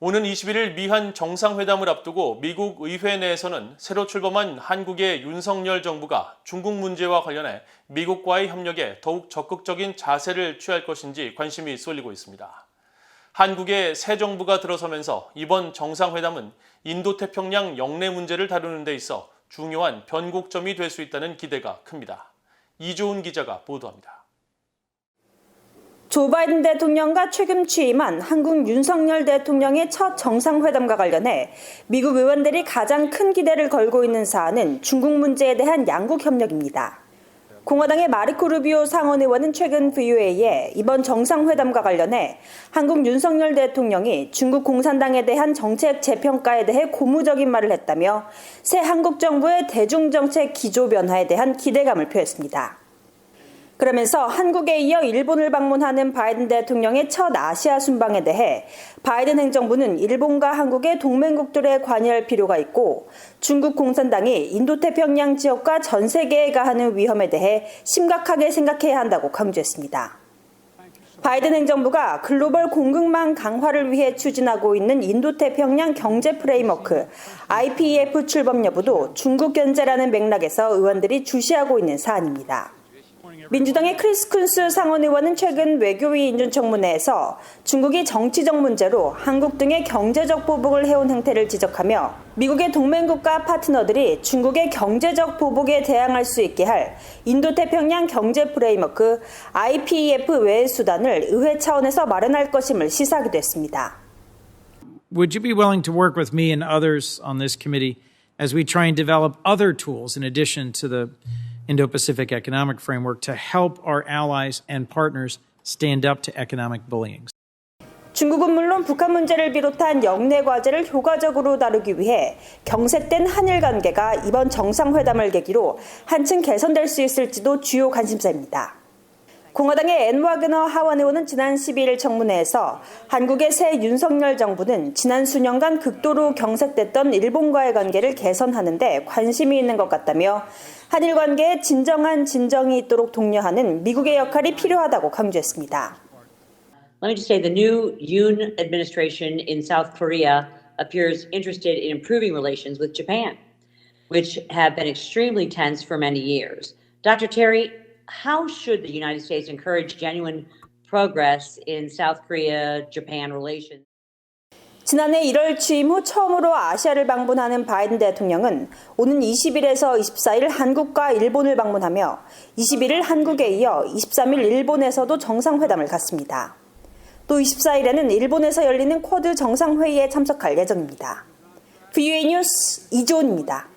오는 21일 미한 정상회담을 앞두고 미국 의회 내에서는 새로 출범한 한국의 윤석열 정부가 중국 문제와 관련해 미국과의 협력에 더욱 적극적인 자세를 취할 것인지 관심이 쏠리고 있습니다. 한국의 새 정부가 들어서면서 이번 정상회담은 인도태평양 영내 문제를 다루는 데 있어 중요한 변곡점이 될 수 있다는 기대가 큽니다. 이조은 기자가 보도합니다. 조 바이든 대통령과 최근 취임한 한국 윤석열 대통령의 첫 정상회담과 관련해 미국 의원들이 가장 큰 기대를 걸고 있는 사안은 중국 문제에 대한 양국 협력입니다. 공화당의 마르코 루비오 상원 의원은 최근 VOA에 이번 정상회담과 관련해 한국 윤석열 대통령이 중국 공산당에 대한 정책 재평가에 대해 고무적인 말을 했다며 새 한국 정부의 대중정책 기조 변화에 대한 기대감을 표했습니다. 그러면서 한국에 이어 일본을 방문하는 바이든 대통령의 첫 아시아 순방에 대해 바이든 행정부는 일본과 한국의 동맹국들에 관여할 필요가 있고 중국 공산당이 인도태평양 지역과 전 세계에 가하는 위험에 대해 심각하게 생각해야 한다고 강조했습니다. 바이든 행정부가 글로벌 공급망 강화를 위해 추진하고 있는 인도태평양 경제 프레임워크 IPEF 출범 여부도 중국 견제라는 맥락에서 의원들이 주시하고 있는 사안입니다. 민주당의 크리스 쿤스 상원 의원은 최근 외교위 인준청문회에서 중국이 정치적 문제로 한국 등의 경제적 보복을 해온 행태를 지적하며 미국의 동맹국가 파트너들이 중국의 경제적 보복에 대항할 수 있게 할 인도태평양 경제 프레임워크 IPEF 외의 수단을 의회 차원에서 마련할 것임을 시사하기도 했습니다. Would you be willing to work with me and others on this committee as we try and develop other tools in addition to the Indo-Pacific Economic Framework to help our allies and partners stand up to economic bullying? 중국은 물론 북한 문제를 비롯한 영내 과제를 효과적으로 다루기 위해 경색된 한일 관계가 이번 정상회담을 계기로 한층 개선될 수 있을지도 주요 관심사입니다. 공화당의 앤 와그너 하원 의원은 지난 12일 청문회에서 한국의 새 윤석열 정부는 지난 수년간 극도로 경색됐던 일본과의 관계를 개선하는 데 관심이 있는 것 같다며 한일 관계에 진정한 진정이 있도록 독려하는 미국의 역할이 필요하다고 강조했습니다. Let me just say the new Yoon administration in South Korea appears interested in improving relations with Japan, which have been extremely tense for many years. Dr. Terry, how should the United States encourage genuine progress in South Korea-Japan relations? 지난해 1월 취임 후 처음으로 아시아를 방문하는 바이든 대통령은 오는 20일에서 24일 한국과 일본을 방문하며 21일 한국에 이어 23일 일본에서도 정상회담을 갖습니다. 또 24일에는 일본에서 열리는 쿼드 정상회의에 참석할 예정입니다. VOA 뉴스 이조은입니다.